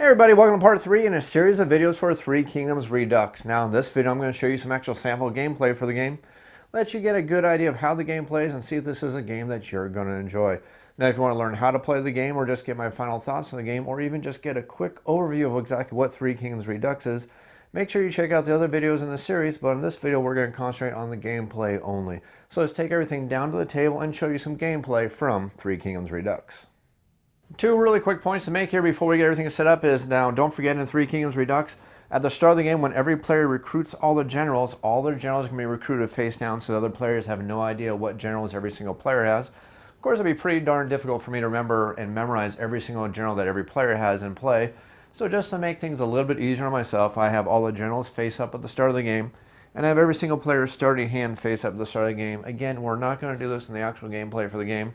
Hey everybody, welcome to part 3 in a series of videos for Three Kingdoms Redux. Now in this video I'm going to show you some actual sample gameplay for the game, let you get a good idea of how the game plays and see if this is a game that you're going to enjoy. Now if you want to learn how to play the game or just get my final thoughts on the game or even just get a quick overview of exactly what Three Kingdoms Redux is, make sure you check out the other videos in the series, but in this video we're going to concentrate on the gameplay only. So let's take everything down to the table and show you some gameplay from Three Kingdoms Redux. Two really quick points to make here before we get everything set up is now don't forget in Three Kingdoms Redux, at the start of the game when every player recruits all their generals can be recruited face down so the other players have no idea what generals every single player has. Of course it'd be pretty darn difficult for me to remember and memorize every single general that every player has in play. So just to make things a little bit easier on myself, I have all the generals face up at the start of the game and I have every single player's starting hand face up at the start of the game. Again, we're not going to do this in the actual gameplay for the game.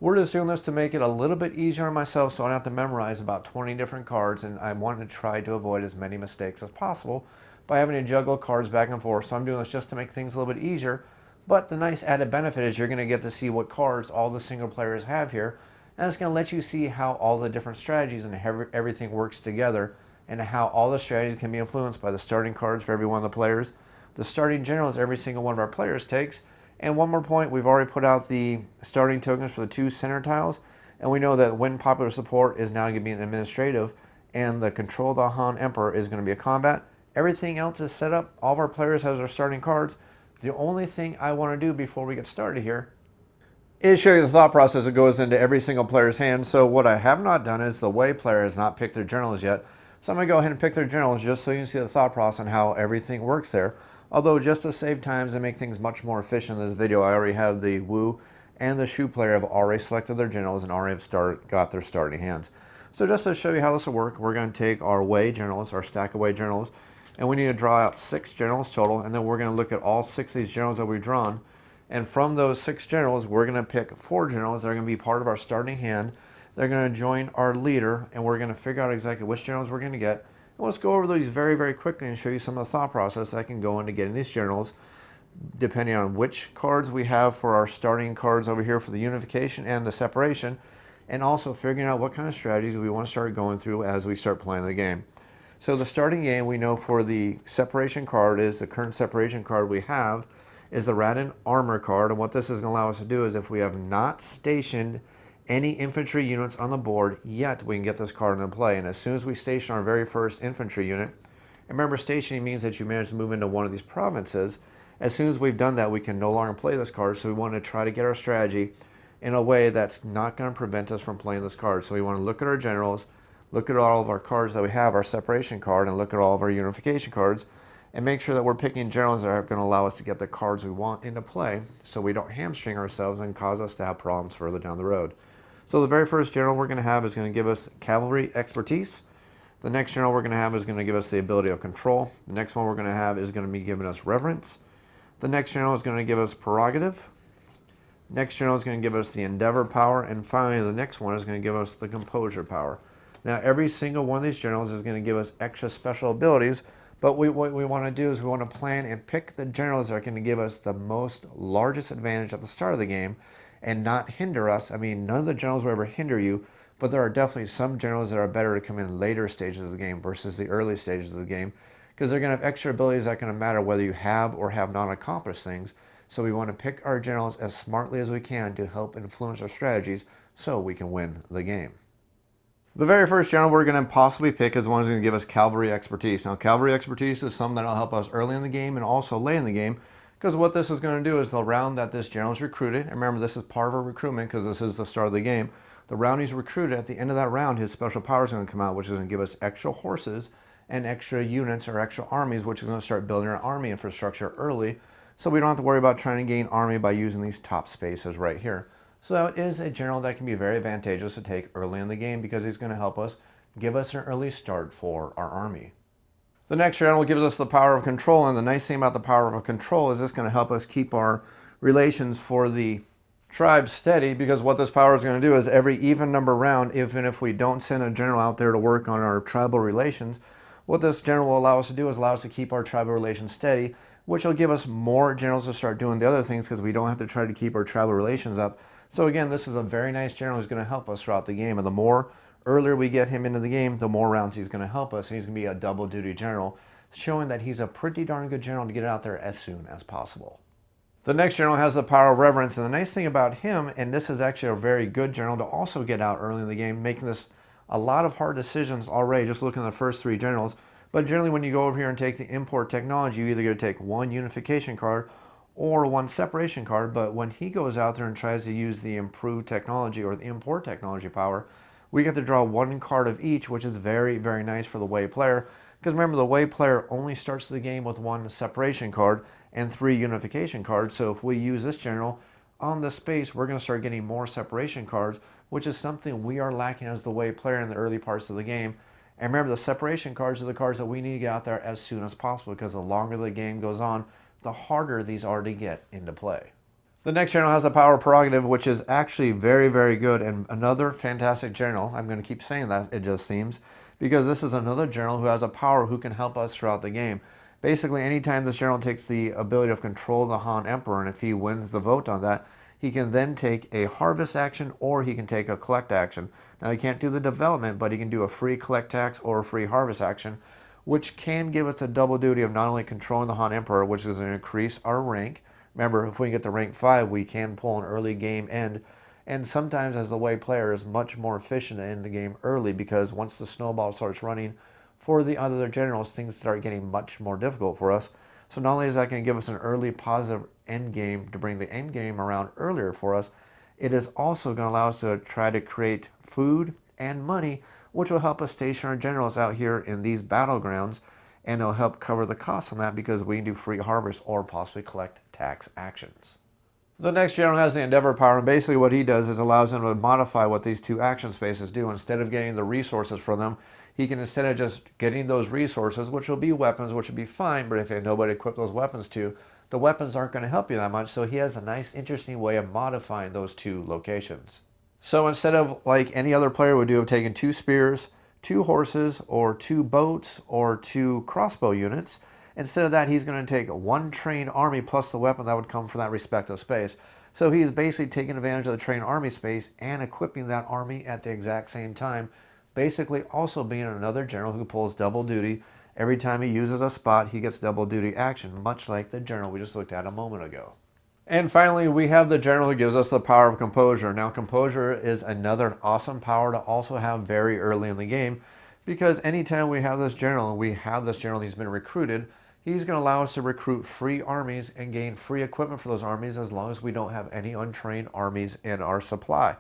We're just doing this to make it a little bit easier on myself so I don't have to memorize about 20 different cards, and I want to try to avoid as many mistakes as possible by having to juggle cards back and forth. So I'm doing this just to make things a little bit easier, but the nice added benefit is you're going to get to see what cards all the single players have here, and it's going to let you see how all the different strategies and everything works together and how all the strategies can be influenced by the starting cards for every one of the players, the starting generals every single one of our players takes. And one more point, we've already put out the starting tokens for the two center tiles, and we know that when popular support is now going to be an administrative, and the control of the Han Emperor is going to be a combat. Everything else is set up, all of our players have their starting cards. The only thing I want to do before we get started here is show you the thought process that goes into every single player's hand. So what I have not done is the Wei player has not picked their generals yet. So I'm going to go ahead and pick their generals just so you can see the thought process and how everything works there. Although just to save times and make things much more efficient in this video, I already have the Wu and the Shu player have already selected their generals and already have got their starting hands. So just to show you how this will work, we're going to take our Wei generals, our stack of Wei generals, and we need to draw out 6 generals total, and then we're going to look at all 6 of these generals that we've drawn. And from those 6 generals, we're going to pick 4 generals that are going to be part of our starting hand. They're going to join our leader, and we're going to figure out exactly which generals we're going to get. Let's go over these very, very quickly and show you some of the thought process that can go into getting these generals, depending on which cards we have for our starting cards over here for the unification and the separation, and also figuring out what kind of strategies we want to start going through as we start playing the game. So the starting game, we know for the separation card is the current separation card we have is the Radin Armor card, and what this is going to allow us to do is if we have not stationed any infantry units on the board yet, we can get this card into play. And as soon as we station our very first infantry unit, and remember stationing means that you manage to move into one of these provinces, as soon as we've done that we can no longer play this card. So we want to try to get our strategy in a way that's not going to prevent us from playing this card. So we want to look at our generals, look at all of our cards that we have, our separation card, and look at all of our unification cards, and make sure that we're picking generals that are going to allow us to get the cards we want into play so we don't hamstring ourselves and cause us to have problems further down the road. So the very first general we're going to have is going to give us cavalry expertise. The next general we're going to have is going to give us the ability of control. The next one we're going to have is going to be giving us reverence. The next general is going to give us prerogative. Next general is going to give us the endeavor power. And finally, the next one is going to give us the composure power. Now, every single one of these generals is going to give us extra special abilities. But what we want to do is we want to plan and pick the generals that are going to give us the largest advantage at the start of the game and not hinder us. I mean, none of the generals will ever hinder you, but there are definitely some generals that are better to come in later stages of the game versus the early stages of the game, because they're going to have extra abilities that are going to matter whether you have or have not accomplished things. So we want to pick our generals as smartly as we can to help influence our strategies so we can win the game. The very first general we're going to possibly pick is the one who's going to give us cavalry expertise. Now, cavalry expertise is something that will help us early in the game and also late in the game, because what this is going to do is the round that this general is recruited, and remember this is part of our recruitment because this is the start of the game, the round he's recruited, at the end of that round his special power is going to come out, which is going to give us extra horses and extra units or extra armies, which is going to start building our army infrastructure early, so we don't have to worry about trying to gain army by using these top spaces right here. So that is a general that can be very advantageous to take early in the game because he's going to help us give us an early start for our army. The next general gives us the power of control, and the nice thing about the power of control is this going to help us keep our relations for the tribe steady, because what this power is going to do is every even number round, even if we don't send a general out there to work on our tribal relations, what this general will allow us to do is allow us to keep our tribal relations steady, which will give us more generals to start doing the other things because we don't have to try to keep our tribal relations up. So again, this is a very nice general who's going to help us throughout the game, and the more earlier we get him into the game, the more rounds he's going to help us, and he's going to be a double duty general, showing that he's a pretty darn good general to get out there as soon as possible. The next general has the power of reverence, and the nice thing about him, and this is actually a very good general to also get out early in the game, making this a lot of hard decisions already, just looking at the first three generals. But generally when you go over here and take the import technology, you either going to take one unification card or one separation card, but when he goes out there and tries to use the improved technology or the import technology power, we get to draw one card of each, which is very, very nice for the Wei player. Because remember, the Wei player only starts the game with one separation card and three unification cards. So if we use this general on the space, we're going to start getting more separation cards, which is something we are lacking as the Wei player in the early parts of the game. And remember, the separation cards are the cards that we need to get out there as soon as possible, because the longer the game goes on, the harder these are to get into play. The next general has the power prerogative, which is actually very, very good, and another fantastic general. I'm going to keep saying that, it just seems, because this is another general who has a power who can help us throughout the game. Basically, anytime this general takes the ability of control the Han Emperor, and if he wins the vote on that, he can then take a harvest action or he can take a collect action. Now, he can't do the development, but he can do a free collect tax or a free harvest action, which can give us a double duty of not only controlling the Han Emperor, which is going to increase our rank. Remember, if we get to rank 5, we can pull an early game end. And sometimes, as the Wei player, is much more efficient to end the game early, because once the snowball starts running for the other generals, things start getting much more difficult for us. So not only is that going to give us an early positive end game to bring the end game around earlier for us, it is also going to allow us to try to create food and money, which will help us station our generals out here in these battlegrounds, and it'll help cover the costs on that because we can do free harvest or possibly collect tax actions. The next general has the Endeavor power, and basically what he does is allows him to modify what these two action spaces do. Instead of getting the resources for them, he can, instead of just getting those resources, which will be weapons, which will be fine, but if you have nobody to equip those weapons to, the weapons aren't going to help you that much, so he has a nice, interesting way of modifying those two locations. So instead of, like any other player would do, of taking 2 spears, 2 horses, or 2 boats, or 2 crossbow units, instead of that, he's going to take 1 trained army plus the weapon that would come from that respective space. So he's basically taking advantage of the trained army space and equipping that army at the exact same time, basically also being another general who pulls double duty. Every time he uses a spot, he gets double duty action, much like the general we just looked at a moment ago. And finally, we have the general who gives us the power of composure. Now, composure is another awesome power to also have very early in the game, because anytime we have this general, he's been recruited, he's going to allow us to recruit free armies and gain free equipment for those armies as long as we don't have any untrained armies in our supply.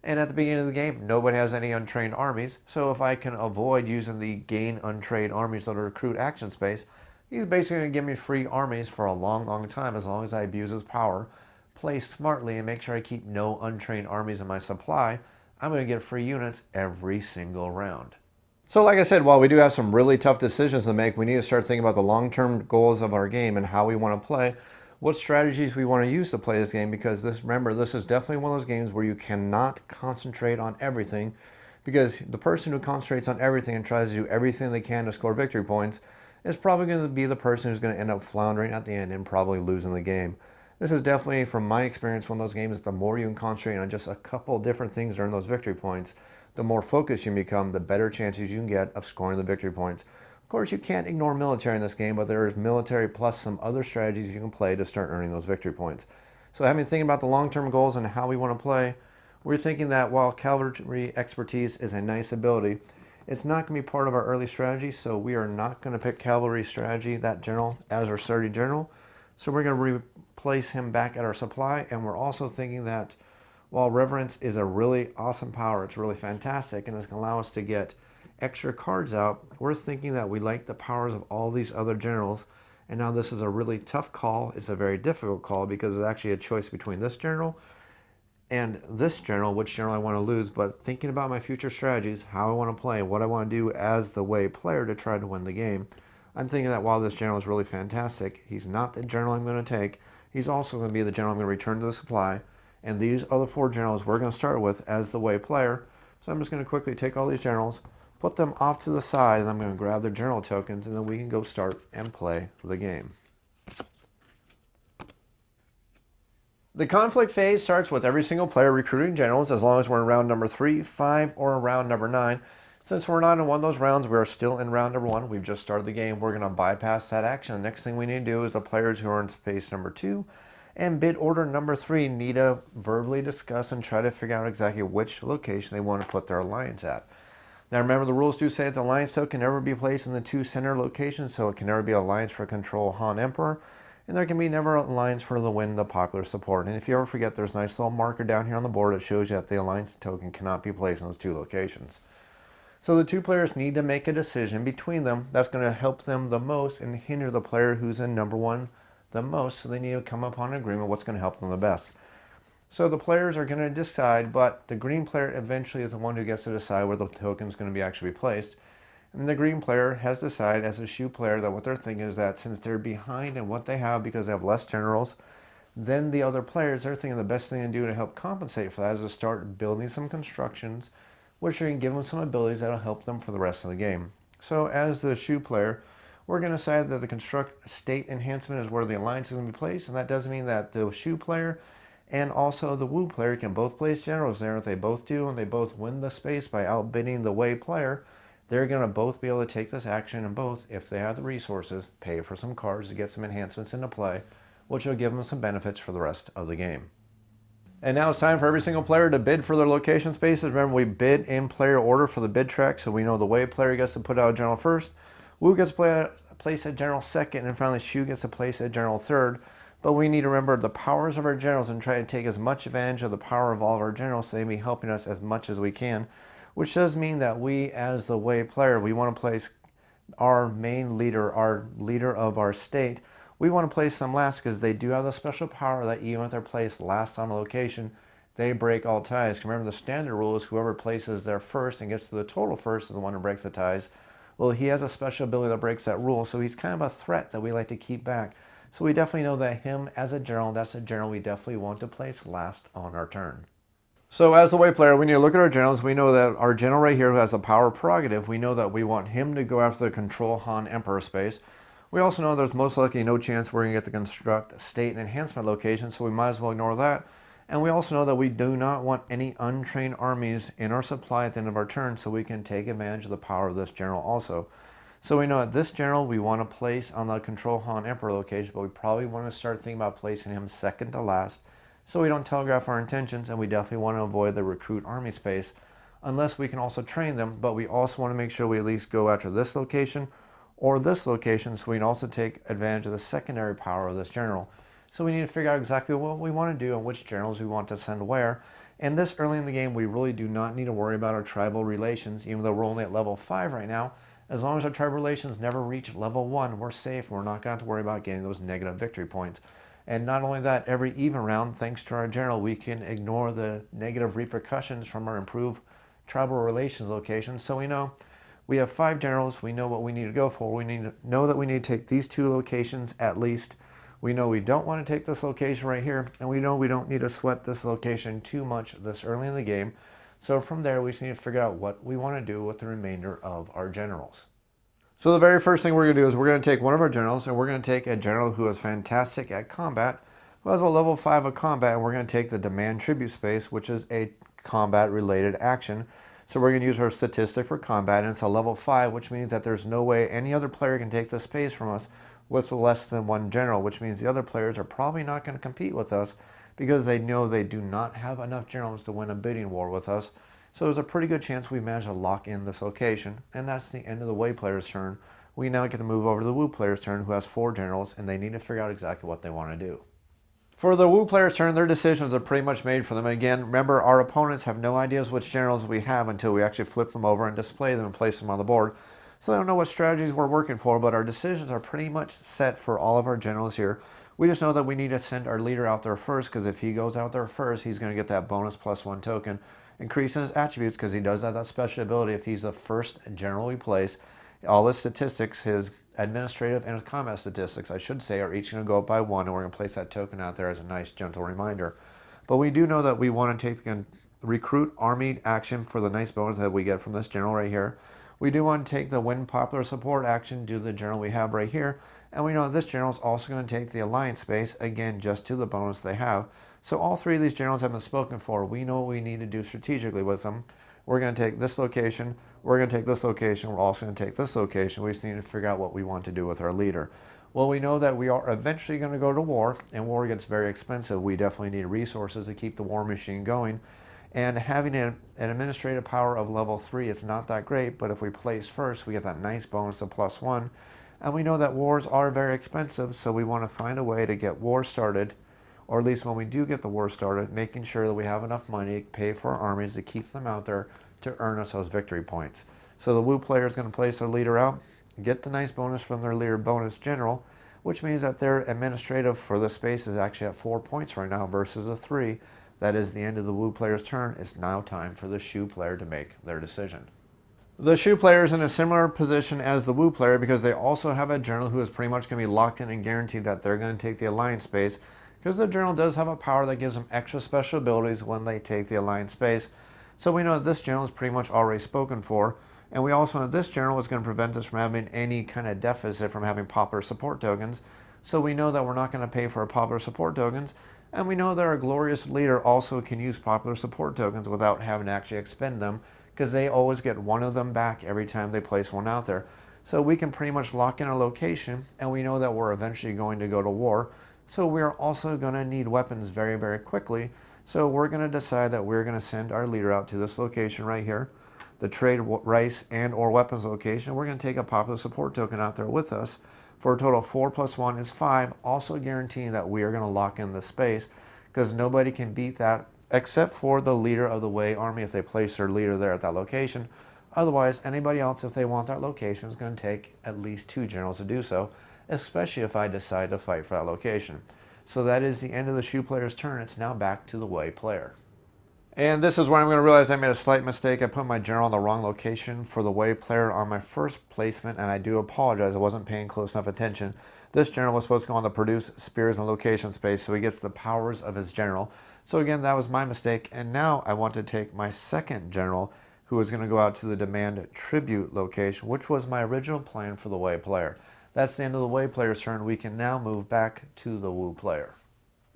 And at the beginning of the game, nobody has any untrained armies, so if I can avoid using the gain untrained armies on the recruit action space, he's basically going to give me free armies for a long, long time as long as I abuse his power, play smartly, and make sure I keep no untrained armies in my supply. I'm going to get free units every single round. So like I said, while we do have some really tough decisions to make, we need to start thinking about the long-term goals of our game and how we want to play, what strategies we want to use to play this game, because remember, this is definitely one of those games where you cannot concentrate on everything, because the person who concentrates on everything and tries to do everything they can to score victory points is probably going to be the person who's going to end up floundering at the end and probably losing the game. This is definitely, from my experience, one of those games that the more you can concentrate on just a couple different things during those victory points, the more focused you become, the better chances you can get of scoring the victory points. Of course, you can't ignore military in this game, but there is military plus some other strategies you can play to start earning those victory points. So having thinking about the long-term goals and how we want to play, we're thinking that while cavalry expertise is a nice ability, it's not going to be part of our early strategy, so we are not going to pick cavalry strategy, that general, as our starting general. So we're going to replace him back at our supply, and we're also thinking that while reverence is a really awesome power, it's really fantastic, and it's going to allow us to get extra cards out, we're thinking that we like the powers of all these other generals. And now this is a really tough call. It's a very difficult call because it's actually a choice between this general and this general, which general I want to lose. But thinking about my future strategies, how I want to play, what I want to do as the Wei player to try to win the game, I'm thinking that while this general is really fantastic, he's not the general I'm going to take. He's also going to be the general I'm going to return to the supply. And these other 4 generals we're going to start with as the Wei player. So I'm just going to quickly take all these generals, put them off to the side, and I'm going to grab their general tokens, and then we can go start and play the game. The conflict phase starts with every single player recruiting generals as long as we're in round number 3, 5, or round number 9. Since we're not in one of those rounds, we are still in round number 1. We've just started the game. We're going to bypass that action. The next thing we need to do is the players who are in space number 2 and bid order number 3 need to verbally discuss and try to figure out exactly which location they want to put their alliance at. Now remember, the rules do say that the alliance token can never be placed in the 2 center locations, so it can never be alliance for control Han Emperor, and there can be never alliance for the win the popular support. And if you ever forget, there's a nice little marker down here on the board that shows you that the alliance token cannot be placed in those 2 locations. So the 2 players need to make a decision between them that's going to help them the most and hinder the player who's in number 1 the most, so they need to come up on an agreement what's going to help them the best. So the players are going to decide, but the green player eventually is the one who gets to decide where the token is going to be actually placed. And the green player has decided as a Shu player that what they're thinking is that since they're behind in what they have because they have less generals than the other players, they're thinking the best thing to do to help compensate for that is to start building some constructions which are going to give them some abilities that will help them for the rest of the game. So as the Shu player, we're going to decide that the construct state enhancement is where the alliance is going to be placed, and that does mean that the Shu player and also the Wu player can both place generals there. If they both do and they both win the space by outbidding the Wei player, they're going to both be able to take this action and both, if they have the resources, pay for some cards to get some enhancements into play, which will give them some benefits for the rest of the game. And now it's time for every single player to bid for their location spaces. Remember, we bid in player order for the bid track, so we know the Wei player gets to put out a general first, Wu gets to place a general second, and finally Shu gets to place a general third. But we need to remember the powers of our generals and try to take as much advantage of the power of all of our generals so they may be helping us as much as we can, which does mean that we, as the Wei player, we want to place our main leader, our leader of our state, we want to place them last because they do have the special power that even if they're placed last on a location, they break all ties. Remember, the standard rule is whoever places there first and gets to the total first is the one who breaks the ties. Well, he has a special ability that breaks that rule, so he's kind of a threat that we like to keep back. So we definitely know that him as a general, that's a general we definitely want to place last on our turn. So as the Wei player, we need to look at our generals. We know that our general right here who has the power prerogative, we know that we want him to go after the control Han Emperor space. We also know there's most likely no chance we're going to get the construct state and enhancement location, so we might as well ignore that. And we also know that we do not want any untrained armies in our supply at the end of our turn, so we can take advantage of the power of this general also. So we know that this general we want to place on the control Han Emperor location, but we probably want to start thinking about placing him second to last so we don't telegraph our intentions, and we definitely want to avoid the recruit army space unless we can also train them, but we also want to make sure we at least go after this location or this location so we can also take advantage of the secondary power of this general. So we need to figure out exactly what we want to do and which generals we want to send where. And this early in the game, we really do not need to worry about our tribal relations, even though we're only at level 5 right now. As long as our tribal relations never reach level 1, we're safe. We're not going to have to worry about getting those negative victory points. And not only that, every even round, thanks to our general, we can ignore the negative repercussions from our improved tribal relations locations. So we know we have 5 generals. We know what we need to go for. We need to know that we need to take these 2 locations at least. We know we don't want to take this location right here, and we know we don't need to sweat this location too much this early in the game. So from there, we just need to figure out what we want to do with the remainder of our generals. So the very first thing we're going to do is we're going to take one of our generals, and we're going to take a general who is fantastic at combat, who has a level 5 of combat, and we're going to take the demand tribute space, which is a combat-related action. So we're going to use our statistic for combat, and it's a level 5, which means that there's no way any other player can take this space from us with less than 1 general, which means the other players are probably not going to compete with us because they know they do not have enough generals to win a bidding war with us. So there's a pretty good chance we manage to lock in this location, and that's the end of the Wei player's turn. We now get to move over to the Wu player's turn, who has 4 generals, and they need to figure out exactly what they want to do. For the Wu player's turn, their decisions are pretty much made for them. And again, remember, our opponents have no ideas which generals we have until we actually flip them over and display them and place them on the board. So they don't know what strategies we're working for, but our decisions are pretty much set for all of our generals here. We just know that we need to send our leader out there first, because if he goes out there first, he's going to get that bonus +1 token, increasing his attributes because he does have that special ability. If he's the first general we place, all his statistics, his administrative and his combat statistics, I should say, are each going to go up by 1, and we're going to place that token out there as a nice, gentle reminder. But we do know that we want to take the recruit army action for the nice bonus that we get from this general right here. We do want to take the win popular support action due to the general we have right here. And we know this general is also going to take the alliance space, again, just to the bonus they have. So all three of these generals have been spoken for. We know what we need to do strategically with them. We're going to take this location, we're going to take this location, we're also going to take this location. We just need to figure out what we want to do with our leader. Well, we know that we are eventually going to go to war, and war gets very expensive. We definitely need resources to keep the war machine going. And having an administrative power of level 3, it's not that great, but if we place first, we get that nice bonus of +1. And we know that wars are very expensive, so we want to find a way to get war started, or at least when we do get the war started, making sure that we have enough money to pay for our armies to keep them out there to earn us those victory points. So the Wu player is going to place their leader out, get the nice bonus from their leader bonus general, which means that their administrative for the space is actually at 4 points right now versus a 3. That is the end of the Wu player's turn. It's now time for the Shu player to make their decision. The Shu player is in a similar position as the Wu player because they also have a general who is pretty much going to be locked in and guaranteed that they're going to take the alliance space, because the general does have a power that gives them extra special abilities when they take the alliance space. So we know that this general is pretty much already spoken for, and we also know this general is going to prevent us from having any kind of deficit from having popular support tokens. So we know that we're not going to pay for our popular support tokens, and we know that our glorious leader also can use popular support tokens without having to actually expend them, because they always get one of them back every time they place one out there. So we can pretty much lock in a location, and we know that we're eventually going to go to war. So we're also going to need weapons very, very quickly. So we're going to decide that we're going to send our leader out to this location right here, the trade rice and or weapons location. We're going to take a popular support token out there with us for a total of 4 + 1 is 5, also guaranteeing that we are going to lock in the space, because nobody can beat that except for the leader of the Wei army if they place their leader there at that location. Otherwise, anybody else, if they want that location, is going to take at least 2 generals to do so, especially if I decide to fight for that location. So that is the end of the Shu player's turn. It's now back to the Wei player. And this is where I'm going to realize I made a slight mistake. I put my general in the wrong location for the Wei player on my first placement, and I do apologize. I wasn't paying close enough attention. This general was supposed to go on the produce spears and location space, so he gets the powers of his general. So again, that was my mistake. And now I want to take my second general, who is going to go out to the demand tribute location, which was my original plan for the Wei player. That's the end of the Wei player's turn. We can now move back to the Wu player.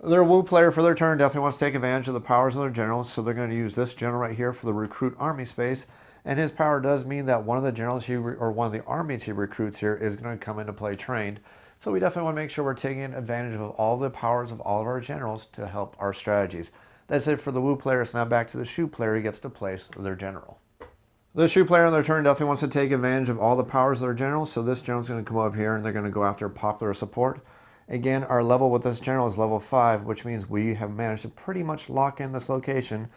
Their Wu player for their turn definitely wants to take advantage of the powers of their generals, so they're going to use this general right here for the recruit army space. And his power does mean that one of the generals or one of the armies he recruits here is going to come into play trained. So we definitely want to make sure we're taking advantage of all the powers of all of our generals to help our strategies. That's it for the Wu player. It's now back to the Shu player. He gets to place their general. The Shu player on their turn definitely wants to take advantage of all the powers of their generals. So this general is going to come up here and they're going to go after popular support. Again, our level with this general is level 5, which means we have managed to pretty much lock in this location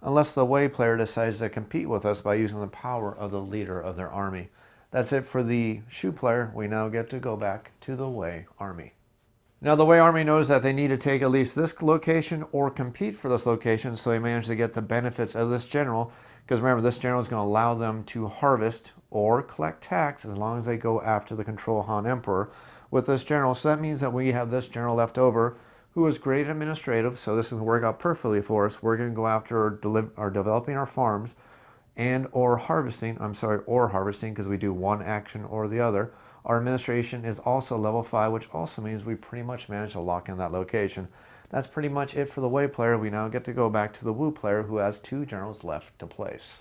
unless the Wei player decides to compete with us by using the power of the leader of their army. That's it for the Shu player. We now get to go back to the Wei army. Now the Wei army knows that they need to take at least this location or compete for this location, so they manage to get the benefits of this general, because remember, this general is going to allow them to harvest or collect tax as long as they go after the control Han Emperor with this general. So that means that we have this general left over who is great administrative, so this is going to work out perfectly for us. We're going to go after developing our farms and or harvesting, because we do one action or the other. Our administration is also level 5, which also means we pretty much managed to lock in that location. That's pretty much it for the Wei player. We now get to go back to the Wu player, who has 2 generals left to place.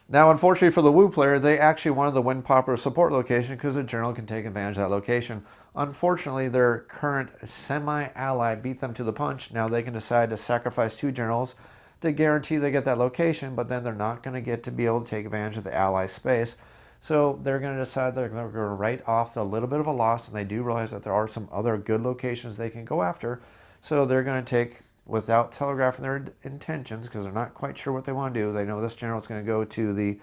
Now, unfortunately for the Wu player, they actually wanted the win popular support location because the general can take advantage of that location. Unfortunately, their current semi-ally beat them to the punch. Now they can decide to sacrifice 2 generals to guarantee they get that location, but then they're not going to get to be able to take advantage of the ally space. So they're going to decide they're going to write off a little bit of a loss, and they do realize that there are some other good locations they can go after. So they're going to take, without telegraphing their intentions, because they're not quite sure what they want to do. They know this general is going to go to the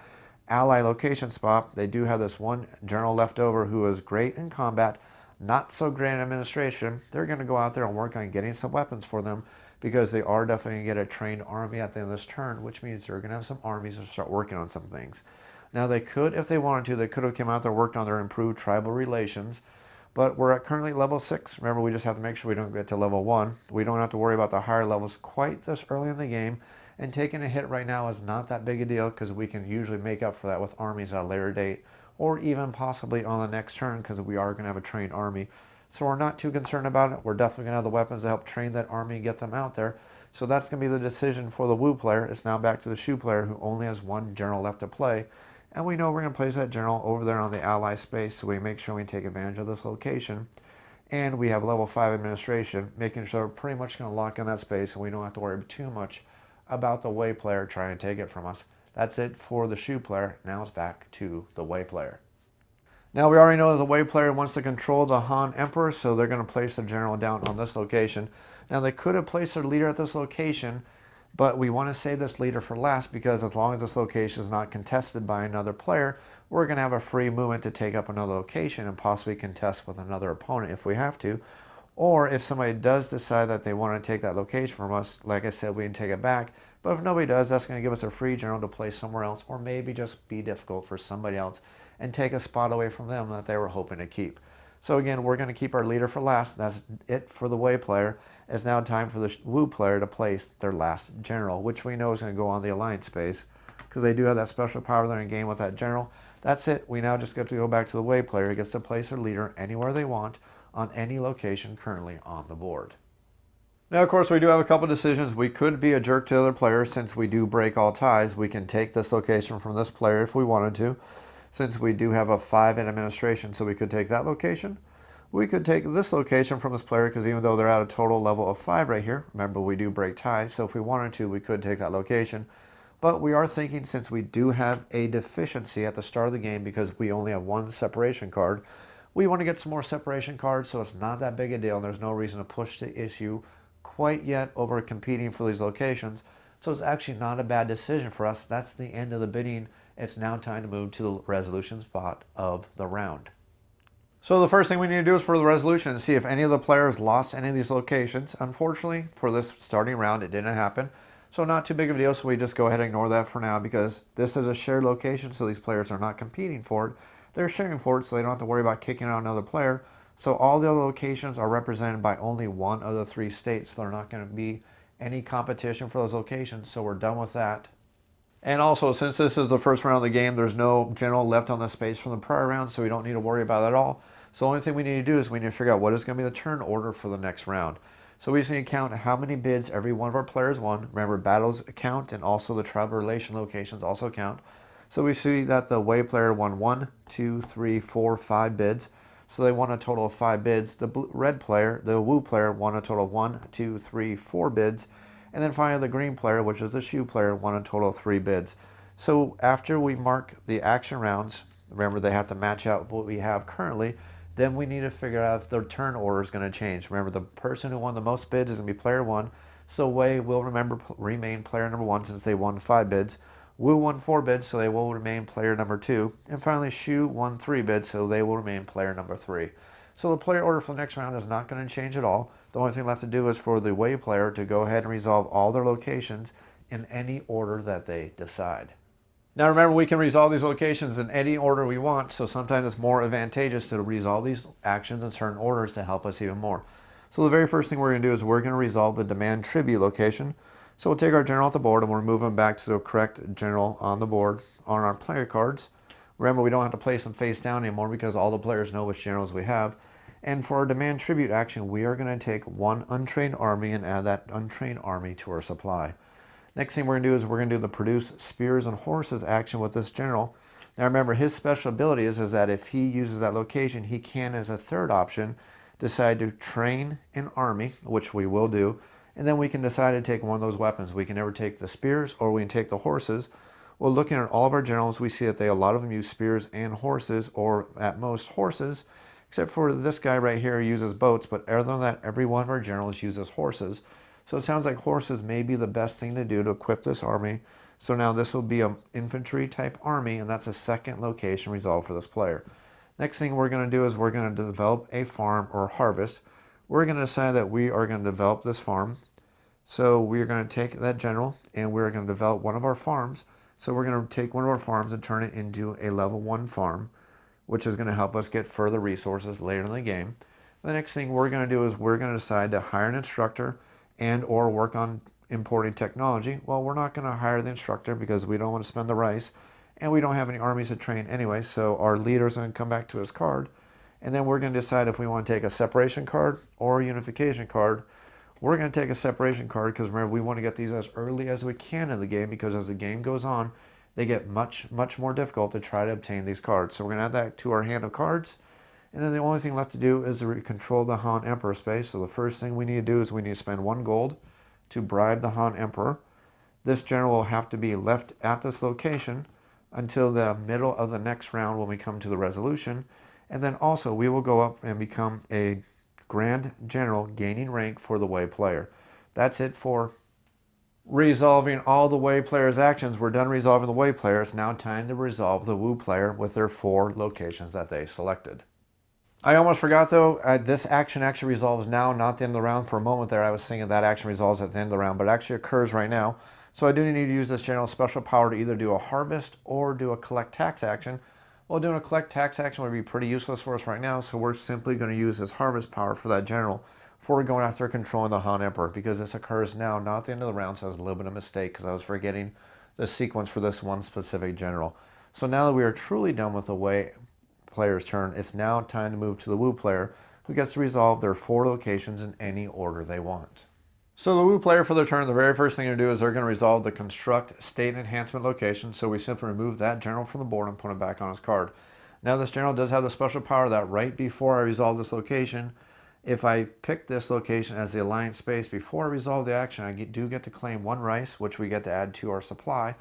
ally location spot. They do have this one general left over who is great in combat, not so great in administration. They're going to go out there and work on getting some weapons for them, because they are definitely going to get a trained army at the end of this turn, which means they're going to have some armies to start working on some things. Now they could, if they wanted to, they could have come out there and worked on their improved tribal relations, but we're at currently level 6. Remember, we just have to make sure we don't get to level 1. We don't have to worry about the higher levels quite this early in the game, and taking a hit right now is not that big a deal, because we can usually make up for that with armies at a later date, or even possibly on the next turn, because we are going to have a trained army. So we're not too concerned about it. We're definitely going to have the weapons to help train that army and get them out there. So that's going to be the decision for the Wu player. It's now back to the Shu player, who only has one general left to play. And we know we're going to place that general over there on the ally space, so we make sure we take advantage of this location. And we have level 5 administration, making sure we're pretty much going to lock in that space, and we don't have to worry too much about the Wei player trying to take it from us. That's it for the Shu player. Now it's back to the Wei player. Now we already know that the Wei player wants to control the Han Emperor, so they're going to place the general down on this location. Now they could have placed their leader at this location, but we want to save this leader for last, because as long as this location is not contested by another player, we're going to have a free movement to take up another location and possibly contest with another opponent if we have to. Or if somebody does decide that they want to take that location from us, like I said, we can take it back. But if nobody does, that's going to give us a free general to place somewhere else, or maybe just be difficult for somebody else and take a spot away from them that they were hoping to keep. So again, we're going to keep our leader for last. That's it for the Wei player. It's now time for the Wu player to place their last general, which we know is going to go on the alliance space, because they do have that special power there in game with that general. That's it. We now just get to go back to the Wei player. He gets to place their leader anywhere they want on any location currently on the board. Now, of course, we do have a couple decisions. We could be a jerk to the other player. Since we do break all ties, we can take this location from this player if we wanted to. Since we do have a 5 in administration, so we could take that location. We could take this location from this player, because even though they're at a total level of 5 right here, remember we do break ties, so if we wanted to, we could take that location. But we are thinking, since we do have a deficiency at the start of the game because we only have one separation card, we want to get some more separation cards, so it's not that big a deal, and there's no reason to push the issue quite yet over competing for these locations. So it's actually not a bad decision for us. That's the end of the bidding. It's now time to move to the resolution spot of the round. So the first thing we need to do is for the resolution to see if any of the players lost any of these locations. Unfortunately, for this starting round, it didn't happen. So not too big of a deal, so we just go ahead and ignore that for now, because this is a shared location, so these players are not competing for it. They're sharing for it, so they don't have to worry about kicking out another player. So all the other locations are represented by only one of the 3 states. So there's not going to be any competition for those locations, so we're done with that. And also, since this is the first round of the game, there's no general left on the space from the prior round, so we don't need to worry about it at all. So the only thing we need to do is we need to figure out what is going to be the turn order for the next round. So we just need to count how many bids every one of our players won. Remember, battles count, and also the tribal relation locations also count. So we see that the Wei player won 1, 2, 3, 4, 5 bids. So they won a total of 5 bids. The red player, the Wu player, won a total of 1, 2, 3, 4 bids. And then finally the green player, which is the Shu player, won a total of 3 bids. So after we mark the action rounds, remember they have to match out what we have currently, then we need to figure out if the turn order is going to change. Remember, the person who won the most bids is going to be player 1. So Wei will remain player number 1 since they won 5 bids. Wu won 4 bids, so they will remain player number 2. And finally, Shu won 3 bids, so they will remain player number 3. So the player order for the next round is not going to change at all. The only thing left to do is for the Wei player to go ahead and resolve all their locations in any order that they decide. Now remember, we can resolve these locations in any order we want, so sometimes it's more advantageous to resolve these actions in certain orders to help us even more. So the very first thing we're going to do is we're going to resolve the demand tribute location. So we'll take our general off the board and we'll move them back to the correct general on the board on our player cards. Remember, we don't have to place them face down anymore because all the players know which generals we have. And for our demand tribute action, we are going to take 1 untrained army and add that untrained army to our supply. Next thing we're going to do is we're going to do the produce spears and horses action with this general. Now remember, his special ability is that if he uses that location, he can, as a third option, decide to train an army, which we will do, and then we can decide to take one of those weapons. We can either take the spears or we can take the horses. Well, looking at all of our generals, we see that a lot of them use spears and horses, or at most horses, except for this guy right here who uses boats, but other than that, every one of our generals uses horses. So it sounds like horses may be the best thing to do to equip this army. So now this will be an infantry type army, and that's a second location resolved for this player. Next thing we're going to do is we're going to develop a farm or harvest. We're going to decide that we are going to develop this farm. So we're going to take that general and we're going to develop one of our farms. So we're going to take one of our farms and turn it into a level 1 farm, which is going to help us get further resources later in the game. The next thing we're going to do is we're going to decide to hire an instructor and or work on importing technology. Well, we're not going to hire the instructor because we don't want to spend the rice, and we don't have any armies to train anyway, so our leader's going to come back to his card, and then we're going to decide if we want to take a separation card or a unification card. we're going to take a separation card because remember, we want to get these as early as we can in the game because as the game goes on, they get much more difficult to try to obtain these cards. So we're going to add that to our hand of cards. And then the only thing left to do is to control the Han Emperor space. So the first thing we need to do is we need to spend 1 gold to bribe the Han Emperor. This general will have to be left at this location until the middle of the next round when we come to the resolution. And then also we will go up and become a Grand General, gaining rank for the Wei player. That's it for resolving all the Wei player's actions. We're done resolving the Wei player. It's now time to resolve the Wu player with their 4 locations that they selected. I almost forgot though, this action actually resolves now, not the end of the round. For a moment there I was thinking that action resolves at the end of the round, but it actually occurs right now. So I do need to use this general's special power to either do a harvest or do a collect tax action. Well, doing a collect tax action would be pretty useless for us right now, so we're simply going to use his harvest power for that general before going after controlling the Han Emperor, because this occurs now, not at the end of the round, so I was a little bit of a mistake because I was forgetting the sequence for this one specific general. So now that we are truly done with the Wei player's turn, it's now time to move to the Wu player, who gets to resolve their 4 locations in any order they want. So the Wu player for their turn, the very first thing to do is they're going to resolve the construct state enhancement location. So we simply remove that general from the board and put it back on his card. Now this general does have the special power that right before I resolve this location, if I pick this location as the alliance space before I resolve the action, I do get to claim 1 rice, which we get to add to our supply.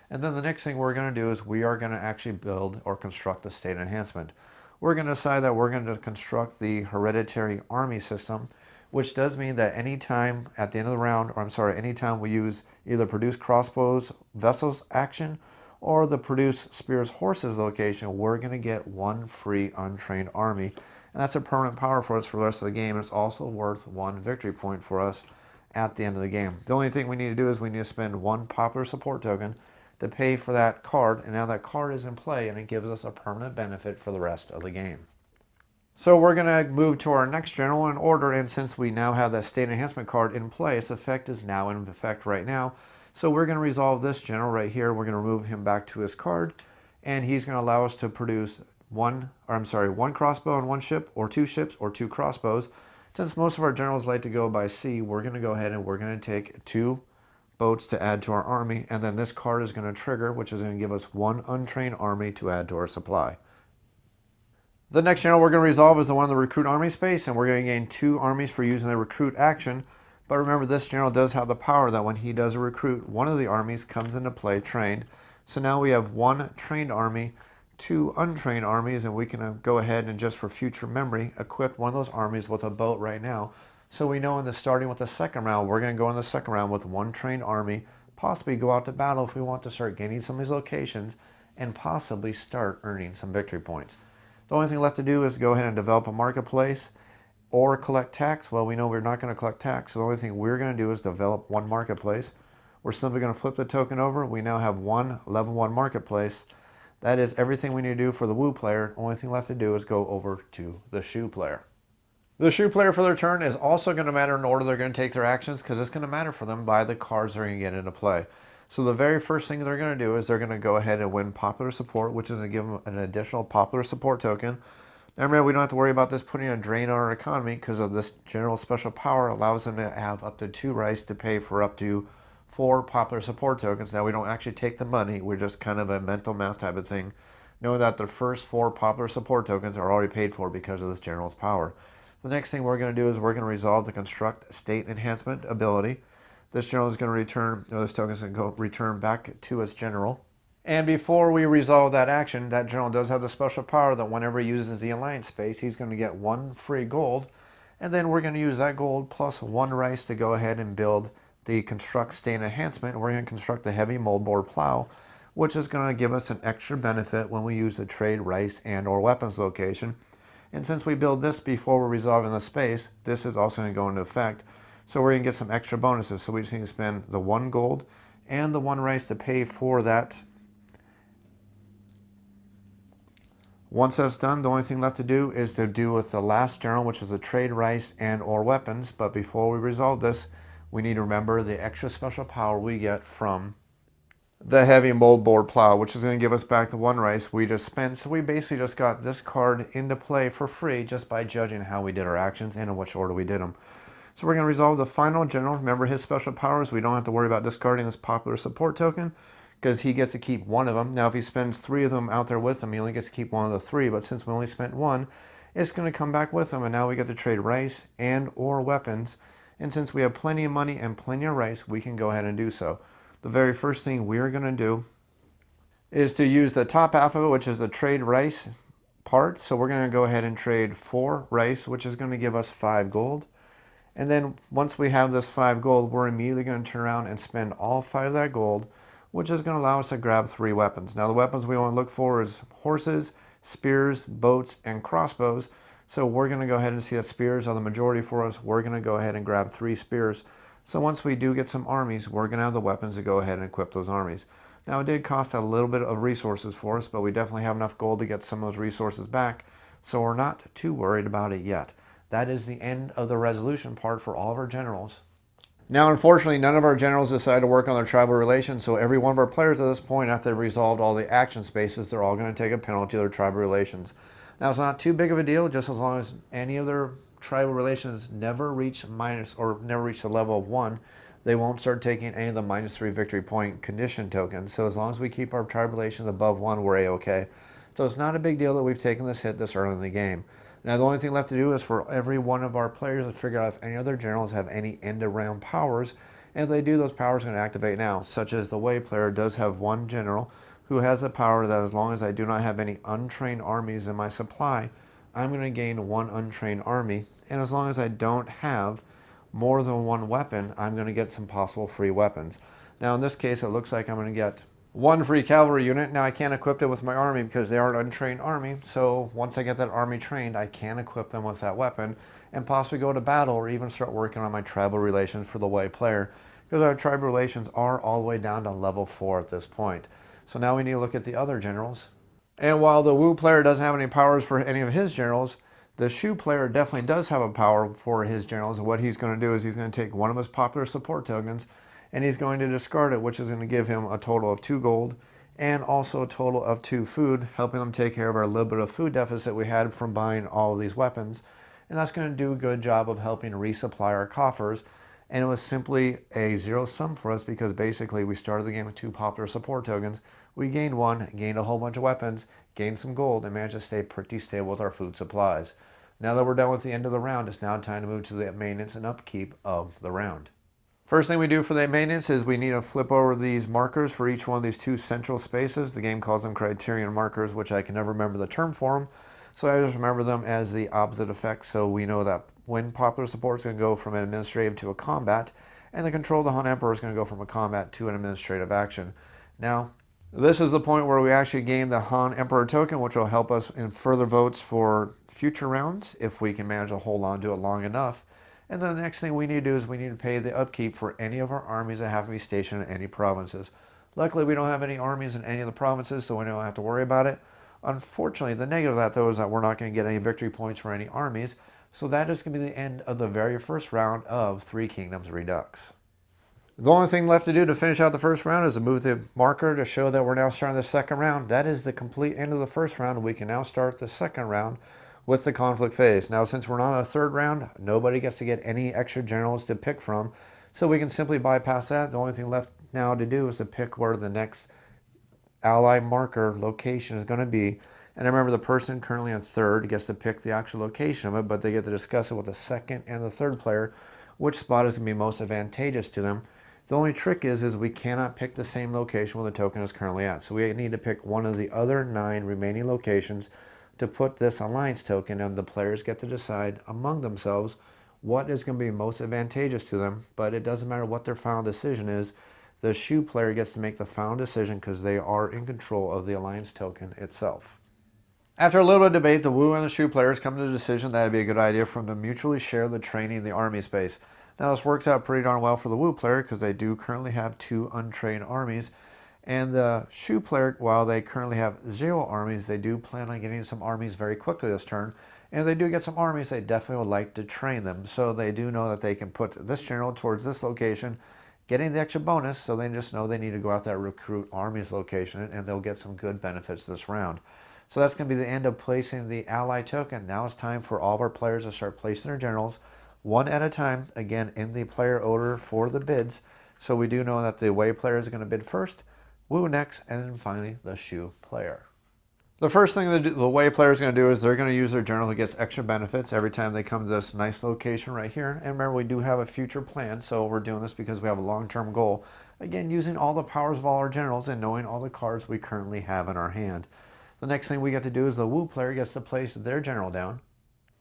And then the next thing we're going to do is we are going to actually build or construct the state enhancement. We're going to decide that we're going to construct the hereditary army system, which does mean that anytime at the end of the round, or I'm sorry, anytime we use either produce crossbows vessels action or the produce spears horses location, we're going to get 1 free untrained army. And that's a permanent power for us for the rest of the game. It's also worth 1 victory point for us at the end of the game. The only thing we need to do is we need to spend 1 popular support token to pay for that card, and now that card is in play and it gives us a permanent benefit for the rest of the game. So we're going to move to our next general in order, and since we now have that state enhancement card in play, its effect is now in effect right now. So we're going to resolve this general right here. We're going to remove him back to his card, and he's going to allow us to produce 1 crossbow and 1 ship, or 2 ships, or 2 crossbows. Since most of our generals like to go by sea, we're going to go ahead and we're going to take 2 boats to add to our army, and then this card is going to trigger, which is going to give us 1 untrained army to add to our supply. The next general we're going to resolve is the one in the recruit army space, and we're going to gain 2 armies for using the recruit action. But remember, this general does have the power that when he does a recruit, one of the armies comes into play trained. So now we have 1 trained army, 2 untrained armies, and we can go ahead and, just for future memory, equip one of those armies with a boat right now. So we know in the starting with the second round, we're going to go in the second round with 1 trained army, possibly go out to battle if we want to start gaining some of these locations, and possibly start earning some victory points. The only thing left to do is go ahead and develop a marketplace or collect tax. Well, we know we're not going to collect tax, so the only thing we're going to do is develop 1 marketplace. We're simply going to flip the token over. We now have 1 level 1 marketplace. That is everything we need to do for the Wu player. The only thing left to do is go over to the Shu player. The Shu player for their turn is also going to matter in order they're going to take their actions, because it's going to matter for them by the cards they're going to get into play. So the very first thing they're going to do is they're going to go ahead and win popular support, which is going to give them an additional popular support token. Now remember, we don't have to worry about this putting a drain on our economy, because of this general special power allows them to have up to 2 rice to pay for up to 4 popular support tokens. Now we don't actually take the money, we're just kind of a mental math type of thing, knowing that the first 4 popular support tokens are already paid for because of this general's power. The next thing we're going to do is we're going to resolve the construct state enhancement ability. This general is going to return, this token is going to return back to its general. And before we resolve that action, that general does have the special power that whenever he uses the alliance space, he's going to get 1 free gold. And then we're going to use that gold plus 1 rice to go ahead and build the construct state enhancement. We're going to construct the heavy moldboard plow, which is going to give us an extra benefit when we use the trade rice and or weapons location. And since we build this before we're resolving the space, this is also going to go into effect. So we're going to get some extra bonuses. So we just need to spend the 1 gold and the 1 rice to pay for that. Once that's done, the only thing left to do is to do with the last general, which is the trade rice and or weapons. But before we resolve this, we need to remember the extra special power we get from the heavy moldboard plow, which is going to give us back the 1 rice we just spent. So we basically just got this card into play for free just by judging how we did our actions and in which order we did them. So we're going to resolve the final general. Remember his special powers, we don't have to worry about discarding this popular support token because he gets to keep one of them. Now if he spends 3 of them out there with him, he only gets to keep one of the 3, but since we only spent 1, it's going to come back with him, and now we get to trade rice and or weapons. And since we have plenty of money and plenty of rice, we can go ahead and do so. The very first thing we are going to do is to use the top half of it, which is the trade rice part. So we're going to go ahead and trade 4 rice, which is going to give us 5 gold. And then once we have this 5 gold, we're immediately going to turn around and spend all 5 of that gold, which is going to allow us to grab 3 weapons. Now the weapons we want to look for is horses, spears, boats, and crossbows. So we're going to go ahead and see that spears are the majority for us. We're going to go ahead and grab 3 spears. So once we do get some armies, we're going to have the weapons to go ahead and equip those armies. Now it did cost a little bit of resources for us, but we definitely have enough gold to get some of those resources back. So we're not too worried about it yet. That is the end of the resolution part for all of our generals. Now, unfortunately, none of our generals decided to work on their tribal relations, so every one of our players at this point, after they've resolved all the action spaces, they're all going to take a penalty to their tribal relations. Now, it's not too big of a deal, just as long as any of their tribal relations never reach the level of 1, they won't start taking any of the -3 victory point condition tokens. So as long as we keep our tribal relations above 1, we're A-okay. So it's not a big deal that we've taken this hit this early in the game. Now the only thing left to do is for every one of our players to figure out if any other generals have any end-of-round powers, and if they do, those powers are going to activate now, such as the Wei player does have one general who has the power that as long as I do not have any untrained armies in my supply, I'm going to gain 1 untrained army, and as long as I don't have more than 1 weapon, I'm going to get some possible free weapons. Now in this case, it looks like I'm going to get 1 free cavalry unit. Now I can't equip it with my army because they are an untrained army, so once I get that army trained, I can equip them with that weapon and possibly go to battle or even start working on my tribal relations for the Wei player, because our tribal relations are all the way down to level 4 at this point. So now we need to look at the other generals. And while the Wu player doesn't have any powers for any of his generals, the Shu player definitely does have a power for his generals, and what he's going to do is he's going to take one of his popular support tokens and he's going to discard it, which is going to give him a total of 2 gold and also a total of 2 food, helping them take care of our little bit of food deficit we had from buying all of these weapons. And that's going to do a good job of helping resupply our coffers. And it was simply a zero sum for us because basically we started the game with 2 popular support tokens. We gained 1, gained a whole bunch of weapons, gained some gold, and managed to stay pretty stable with our food supplies. Now that we're done with the end of the round, it's now time to move to the maintenance and upkeep of the round. First thing we do for the maintenance is we need to flip over these markers for each one of these 2 central spaces. The game calls them criterion markers, which I can never remember the term for them. So I just remember them as the opposite effect. So we know that when popular support is going to go from an administrative to a combat, and the control of the Han Emperor is going to go from a combat to an administrative action. Now, this is the point where we actually gain the Han Emperor token, which will help us in further votes for future rounds if we can manage to hold on to it long enough. And then the next thing we need to do is we need to pay the upkeep for any of our armies that have to be stationed in any provinces. Luckily, we don't have any armies in any of the provinces, so we don't have to worry about it. Unfortunately, the negative of that, though, is that we're not going to get any victory points for any armies. So that is going to be the end of the very first round of Three Kingdoms Redux. The only thing left to do to finish out the first round is to move the marker to show that we're now starting the second round. That is the complete end of the first round. We can now start the second round with the conflict phase. Now, since we're not in the third round, nobody gets to get any extra generals to pick from, so we can simply bypass that. The only thing left now to do is to pick where the next ally marker location is going to be. And I remember the person currently in third gets to pick the actual location of it, but they get to discuss it with the second and the third player, which spot is going to be most advantageous to them. The only trick is we cannot pick the same location where the token is currently at. So we need to pick one of the other 9 remaining locations to put this alliance token, and the players get to decide among themselves what is going to be most advantageous to them. But it doesn't matter what their final decision is. The Shu player gets to make the final decision because they are in control of the alliance token itself. After a little bit of debate, the Wu and the Shu players come to the decision that it would be a good idea for them to mutually share the training in the army space. Now this works out pretty darn well for the Wu player because they do currently have 2 untrained armies. And the Shu player, while they currently have 0 armies, they do plan on getting some armies very quickly this turn. And if they do get some armies, they definitely would like to train them. So they do know that they can put this general towards this location, getting the extra bonus, so they just know they need to go out there and recruit armies location, and they'll get some good benefits this round. So that's going to be the end of placing the ally token. Now it's time for all of our players to start placing their generals. one at a time, again in the player order for the bids. So we do know that the Wei player is going to bid first, Wu next, and then finally the Shu player. The first thing the Wei player is going to do is they're going to use their general who gets extra benefits every time they come to this nice location right here. And remember, we do have a future plan, so we're doing this because we have a long-term goal. Again, using all the powers of all our generals and knowing all the cards we currently have in our hand. The next thing we get to do is the Wu player gets to place their general down.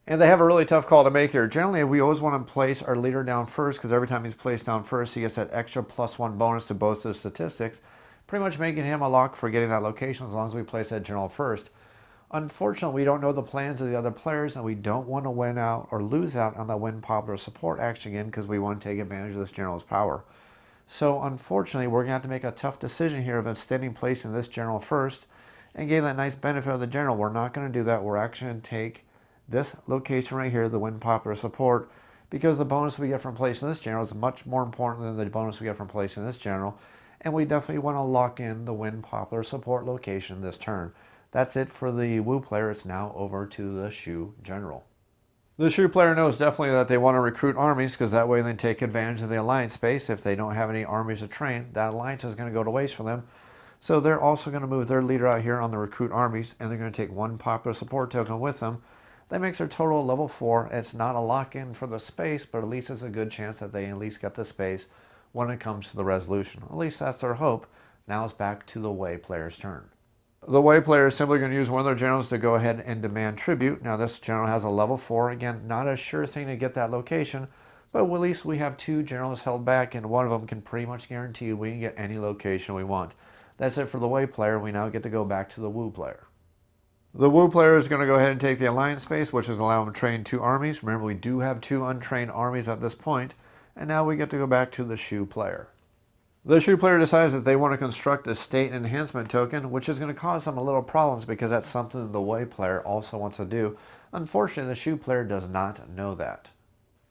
And they have a really tough call to make here. Generally, we always want to place our leader down first because every time he's placed down first, he gets that extra +1 bonus to both the statistics, pretty much making him a lock for getting that location as long as we place that general first. Unfortunately, we don't know the plans of the other players, and we don't want to win out or lose out on the win popular support action again because we want to take advantage of this general's power. So unfortunately, we're going to have to make a tough decision here of extending placing this general first and getting that nice benefit of the general. We're not going to do that. We're actually going to take this location right here, the win popular support, because the bonus we get from placing this general is much more important than the bonus we get from placing this general. And we definitely want to lock in the win popular support location this turn. That's it for the Wu player. It's now over to the Shu general. The Shu player knows definitely that they want to recruit armies because that way they take advantage of the alliance space. If they don't have any armies to train, that alliance is going to go to waste for them. So they're also going to move their leader out here on the recruit armies, and they're going to take one popular support token with them. That makes their total level 4. It's not a lock-in for the space, but at least it's a good chance that they at least get the space when it comes to the resolution. At least that's their hope. Now it's back to the Wei player's turn. The Wei player is simply going to use one of their generals to go ahead and demand tribute. Now this general has a level 4. Again, not a sure thing to get that location, but at least we have 2 generals held back, and one of them can pretty much guarantee we can get any location we want. That's it for the Wei player. We now get to go back to the Wu player. The Wu player is going to go ahead and take the alliance space, which is allow him to train 2 armies. Remember, we do have 2 untrained armies at this point, and now we get to go back to the Shu player. The Shu player decides that they want to construct a state enhancement token, which is going to cause them a little problems because that's something the Wei player also wants to do. Unfortunately, the Shu player does not know that.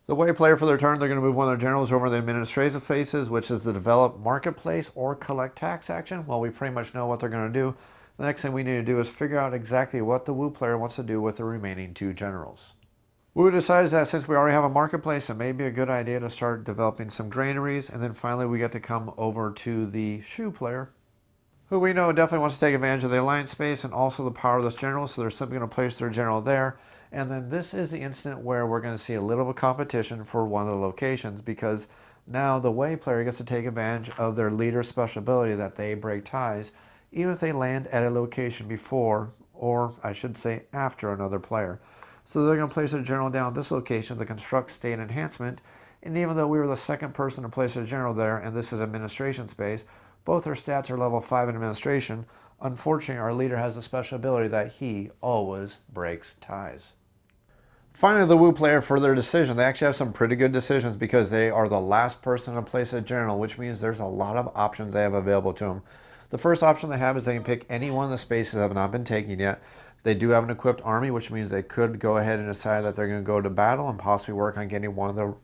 The Wei player, for their turn, they're going to move one of their generals over to the administrative phases, which is the develop marketplace or collect tax action. Well, we pretty much know what they're going to do. The next thing we need to do is figure out exactly what the Wu player wants to do with the remaining 2 generals. Wu decides that since we already have a marketplace, it may be a good idea to start developing some granaries, and then finally we get to come over to the Shu player, who we know definitely wants to take advantage of the alliance space and also the power of this general, so they're simply going to place their general there. And then this is the instant where we're going to see a little bit of competition for one of the locations, because now the Wei player gets to take advantage of their leader's special ability that they break ties, even if they land at a location before, or I should say after, another player. So they're going to place their general down at this location to construct state enhancement, and even though we were the second person to place their general there, and this is administration space, both our stats are level 5 in administration. Unfortunately, our leader has a special ability that he always breaks ties. Finally, the Wu player, for their decision, they actually have some pretty good decisions because they are the last person to place a general, which means there's a lot of options they have available to them. The first option they have is they can pick any one of the spaces that have not been taken yet. They do have an equipped army, which means they could go ahead and decide that they're going to go to battle and possibly work on getting one of the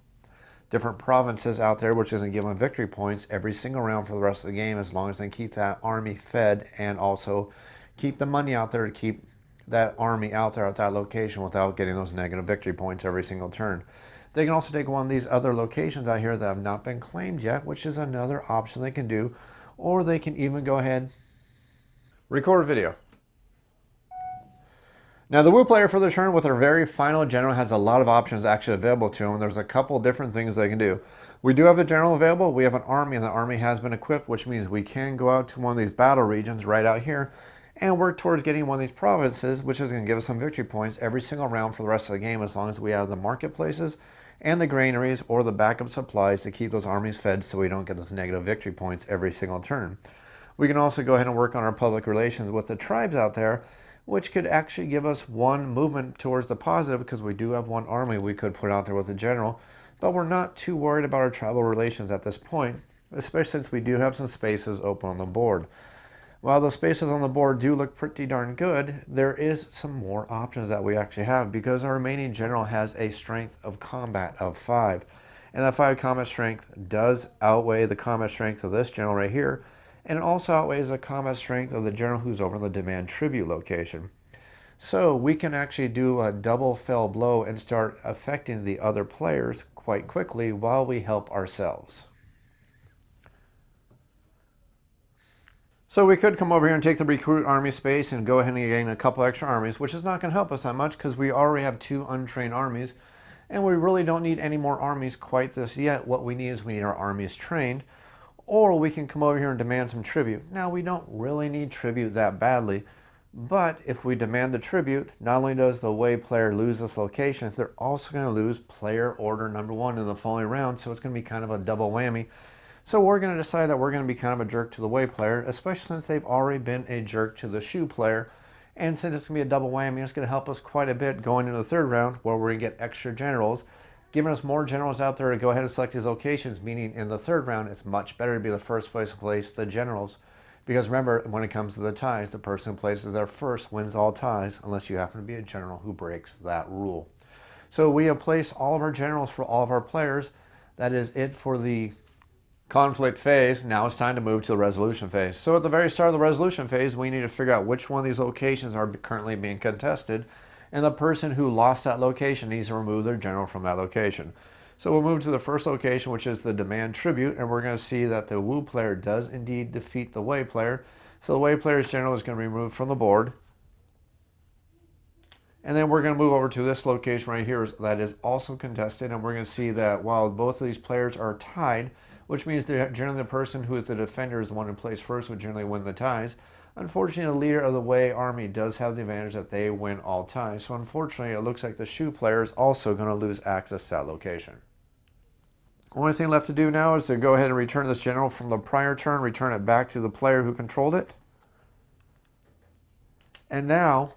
different provinces out there, which is going to give them victory points every single round for the rest of the game, as long as they keep that army fed and also keep the money out there to keep that army out there at that location without getting those negative victory points every single turn. They can also take one of these other locations out here that have not been claimed yet, which is another option they can do, or they can even go ahead, record a video. Now the Wu player, for their turn with their very final general, has a lot of options actually available to them. There's a couple different things they can do. We do have a general available. We have an army, and the army has been equipped, which means we can go out to one of these battle regions right out here and work towards getting one of these provinces, which is going to give us some victory points every single round for the rest of the game, as long as we have the marketplaces and the granaries or the backup supplies to keep those armies fed so we don't get those negative victory points every single turn. We can also go ahead and work on our public relations with the tribes out there, which could actually give us one movement towards the positive, because we do have one army we could put out there with a general, but we're not too worried about our tribal relations at this point, especially since we do have some spaces open on the board. While the spaces on the board do look pretty darn good, there is some more options that we actually have, because our remaining general has a strength of combat of 5. And that 5 combat strength does outweigh the combat strength of this general right here, and it also outweighs the combat strength of the general who's over in the demand tribute location. So we can actually do a double fell blow and start affecting the other players quite quickly while we help ourselves. So we could come over here and take the recruit army space and go ahead and gain a couple extra armies, which is not going to help us that much because we already have 2 untrained armies, and we really don't need any more armies quite this yet. What we need is we need our armies trained, or we can come over here and demand some tribute. Now, we don't really need tribute that badly, but if we demand the tribute, not only does the Wei player lose this location, they're also going to lose player order number 1 in the following round, so it's going to be kind of a double whammy. So we're going to decide that we're going to be kind of a jerk to the Wei player, especially since they've already been a jerk to the Shu player. And since it's going to be a double whammy, it's going to help us quite a bit going into the 3rd round, where we're going to get extra generals, giving us more generals out there to go ahead and select these locations, meaning in the 3rd round, it's much better to be the first place to place the generals. Because remember, when it comes to the ties, the person who places there first wins all ties, unless you happen to be a general who breaks that rule. So we have placed all of our generals for all of our players. That is it for the conflict phase. Now it's time to move to the resolution phase. So at the very start of the resolution phase, we need to figure out which one of these locations are currently being contested, and the person who lost that location needs to remove their general from that location. So we'll move to the first location, which is the demand tribute, and we're going to see that the Wu player does indeed defeat the Wei player. So the Wei player's general is going to be removed from the board. And then we're going to move over to this location right here that is also contested, and we're going to see that while both of these players are tied, which means generally the person who is the defender is the one who plays first would generally win the ties. Unfortunately, the leader of the Wei army does have the advantage that they win all ties. So unfortunately, it looks like the Shu player is also going to lose access to that location. Only thing left to do now is to go ahead and return this general from the prior turn, return it back to the player who controlled it. And now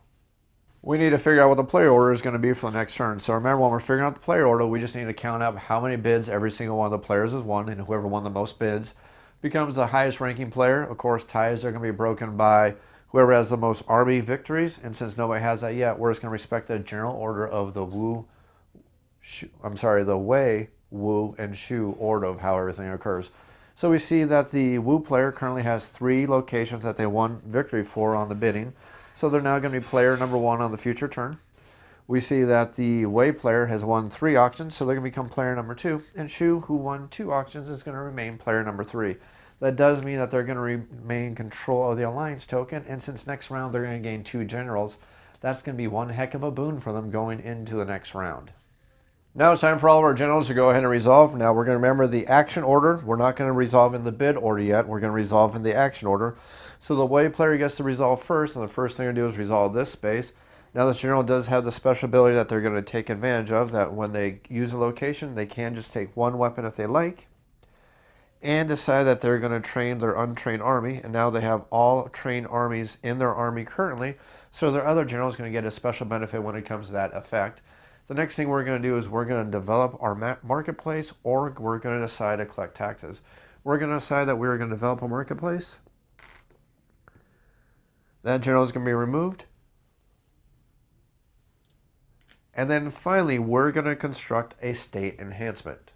we need to figure out what the player order is going to be for the next turn. So remember, when we're figuring out the player order, we just need to count up how many bids every single one of the players has won, and whoever won the most bids becomes the highest ranking player. Of course, ties are going to be broken by whoever has the most army victories, and since nobody has that yet, we're just going to respect the general order of the the Wei, Wu, and Shu order of how everything occurs. So we see that the Wu player currently has 3 locations that they won victory for on the bidding. So they're now going to be player number 1 on the future turn. We see that the Wei player has won 3 auctions, so they're going to become player number 2. And Shu, who won 2 auctions, is going to remain player number 3. That does mean that they're going to remain in control of the alliance token, and since next round they're going to gain 2 generals, that's going to be one heck of a boon for them going into the next round. Now it's time for all of our generals to go ahead and resolve. Now we're going to remember the action order. We're not going to resolve in the bid order yet. We're going to resolve in the action order. So the Wei player gets to resolve first, and the first thing they're going to do is resolve this space. Now this general does have the special ability that they're going to take advantage of, that when they use a location, they can just take 1 weapon if they like, and decide that they're going to train their untrained army, and now they have all trained armies in their army currently, so their other general is going to get a special benefit when it comes to that effect. The next thing we're going to do is we're going to develop our marketplace, or we're going to decide to collect taxes. We're going to decide that we're going to develop a marketplace. That general is going to be removed. And then finally, we're going to construct a state enhancement.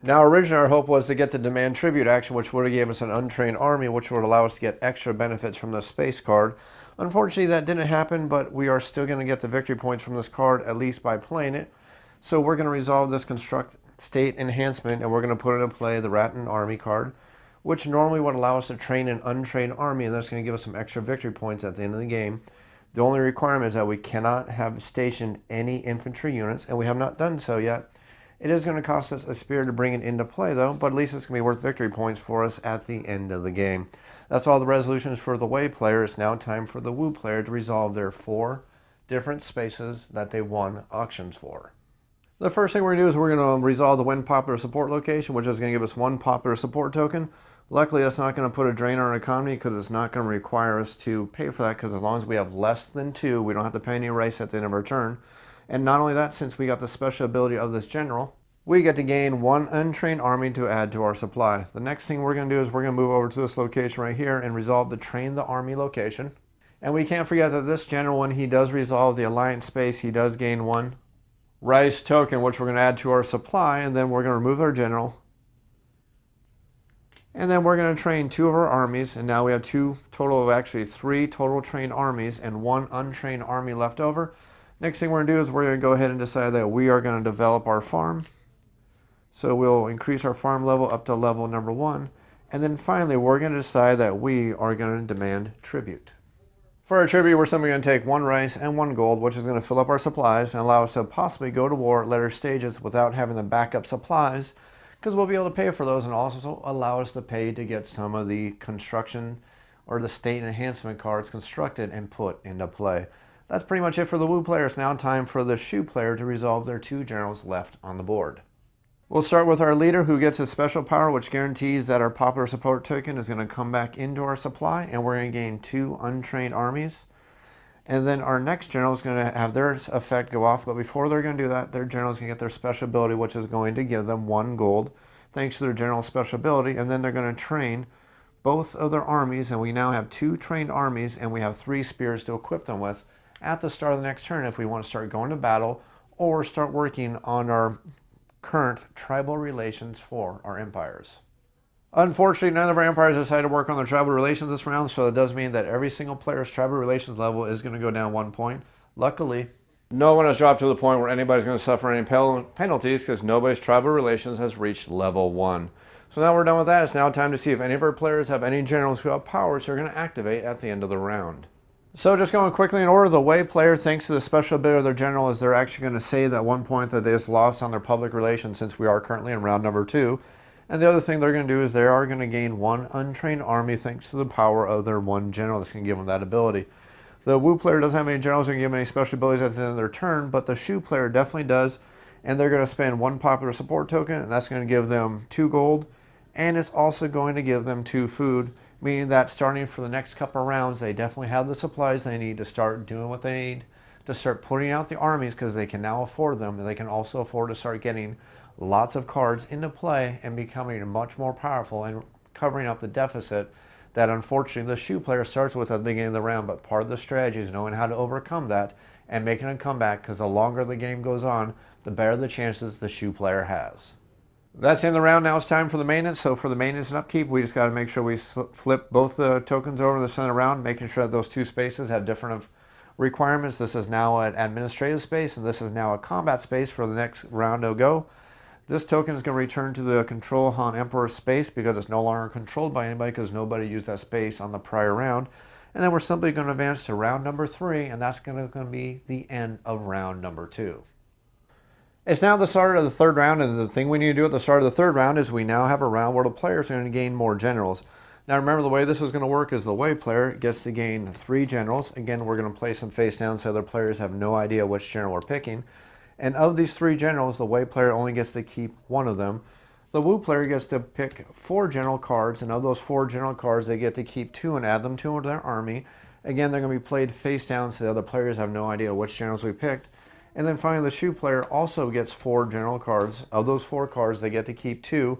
Now, originally our hope was to get the demand tribute action, which would have given us an untrained army, which would allow us to get extra benefits from the space card. Unfortunately, that didn't happen, but we are still going to get the victory points from this card, at least by playing it. So we're going to resolve this construct state enhancement, and we're going to put into play the Rattan Army card, which normally would allow us to train an untrained army, and that's going to give us some extra victory points at the end of the game. The only requirement is that we cannot have stationed any infantry units, and we have not done so yet. It is going to cost us a spear to bring it into play, though, but at least it's going to be worth victory points for us at the end of the game. That's all the resolutions for the Wei player. It's now time for the Wu player to resolve their 4 different spaces that they won auctions for. The first thing we're going to do is we're going to resolve the win popular support location, which is going to give us 1 popular support token. Luckily, that's not going to put a drain on our economy because it's not going to require us to pay for that, because as long as we have less than 2, we don't have to pay any rice at the end of our turn. And not only that, since we got the special ability of this general, we get to gain 1 untrained army to add to our supply. The next thing we're going to do is we're going to move over to this location right here and resolve the train the army location. And we can't forget that this general, when he does resolve the alliance space, he does gain 1 rice token, which we're going to add to our supply, and then we're going to remove our general. And then we're going to train 2 of our armies, and now we have 2 total of actually 3 total trained armies and 1 untrained army left over. Next thing we're going to do is we're going to go ahead and decide that we are going to develop our farm. So we'll increase our farm level up to level number 1. And then finally, we're going to decide that we are going to demand tribute. For our tribute, we're simply going to take 1 rice and 1 gold, which is going to fill up our supplies and allow us to possibly go to war at later stages without having to back up supplies, because we'll be able to pay for those and also allow us to pay to get some of the construction or the state enhancement cards constructed and put into play. That's pretty much it for the Wu player. It's now time for the Shu player to resolve their 2 generals left on the board. We'll start with our leader, who gets a special power which guarantees that our popular support token is going to come back into our supply, and we're going to gain 2 untrained armies. And then our next general is going to have their effect go off, but before they're going to do that, their general is going to get their special ability, which is going to give them 1 gold thanks to their general special ability. And then they're going to train both of their armies, and we now have 2 trained armies, and we have 3 spears to equip them with at the start of the next turn if we want to start going to battle or start working on our current tribal relations for our empires. Unfortunately, none of our empires decided to work on their tribal relations this round, so it does mean that every single player's tribal relations level is going to go down 1 point. Luckily, no one has dropped to the point where anybody's going to suffer any penalties, because nobody's tribal relations has reached level 1. So now we're done with that. It's now time to see if any of our players have any generals who have powers who are going to activate at the end of the round. So just going quickly in order, the Wei player, thanks to the special ability of their general, is they're actually going to save that 1 point that they just lost on their public relations, since we are currently in round number 2. And the other thing they're going to do is they are going to gain 1 untrained army thanks to the power of their 1 general that's going to give them that ability. The Wu player doesn't have any generals that can give them any special abilities at the end of their turn, but the Shu player definitely does. And they're going to spend 1 popular support token, and that's going to give them 2 gold. And it's also going to give them 2 food, meaning that starting for the next couple of rounds, they definitely have the supplies they need to start doing what they need to start putting out the armies, because they can now afford them, and they can also afford to start getting lots of cards into play and becoming much more powerful and covering up the deficit that unfortunately the Shu player starts with at the beginning of the round. But part of the strategy is knowing how to overcome that and making a comeback, because the longer the game goes on, the better the chances the Shu player has. That's the end of the round. Now it's time for the maintenance. So for the maintenance and upkeep, we just got to make sure we flip both the tokens over to the center round, making sure that those 2 spaces have different requirements. This is now an administrative space, and this is now a combat space for the next round to go. This token is going to return to the control Han Emperor space, because it's no longer controlled by anybody, because nobody used that space on the prior round. And then we're simply going to advance to round number 3, and that's going to be the end of round number 2. It's now the start of the 3rd round, and the thing we need to do at the start of the 3rd round is we now have a round where the players are going to gain more generals. Now remember, the way this is going to work is the Wei player gets to gain 3 generals. Again, we're going to place them face down so other players have no idea which general we're picking. And of these 3 generals, the Wei player only gets to keep 1 of them. The Wu player gets to pick 4 general cards, and of those 4 general cards, they get to keep 2 and add them to their army. Again, they're going to be played face down so the other players have no idea which generals we picked. And then finally, the Shu player also gets 4 general cards. Of those 4 cards, they get to keep 2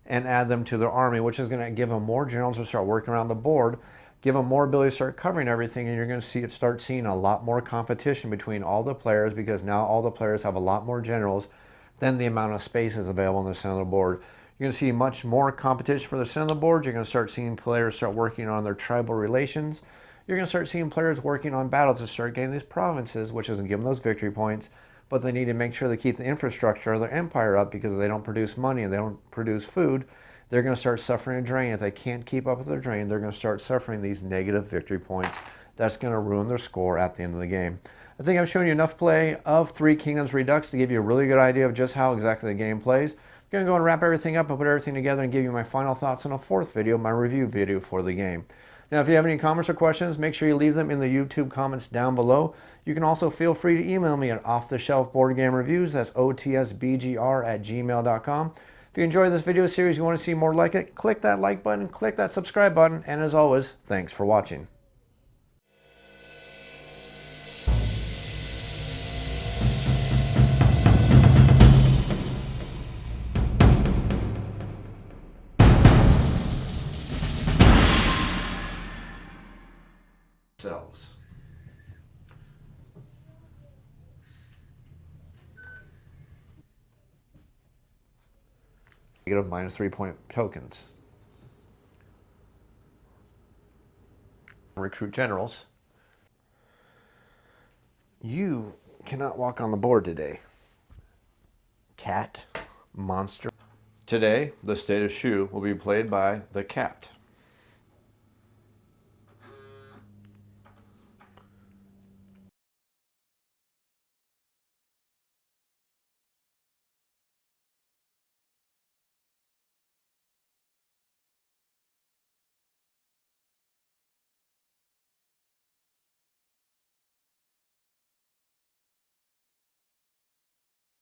and add them to their army, which is going to give them more generals to start working around the board, give them more ability to start covering everything, and you're going to start seeing a lot more competition between all the players, because now all the players have a lot more generals than the amount of spaces available on the center of the board. You're going to see much more competition for the center of the board. You're going to start seeing players start working on their tribal relations. You're going to start seeing players working on battles to start getting these provinces, which is going to give them those victory points, but they need to make sure they keep the infrastructure of their empire up, because if they don't produce money and they don't produce food, they're going to start suffering a drain. If they can't keep up with their drain, they're going to start suffering these negative victory points. That's going to ruin their score at the end of the game. I think I've shown you enough play of Three Kingdoms Redux to give you a really good idea of just how exactly the game plays. I'm going to go and wrap everything up and put everything together and give you my final thoughts on a 4th video, my review video for the game. Now, if you have any comments or questions, make sure you leave them in the YouTube comments down below. You can also feel free to email me at offtheshelfboardgamereviews, that's otsbgr@gmail.com. If you enjoyed this video series, you want to see more like it, click that like button, click that subscribe button, and as always, thanks for watching. Cells. Negative -3 point tokens. recruit generals. You cannot walk on the board today. Cat, monster. Today, the state of Shu will be played by the cat.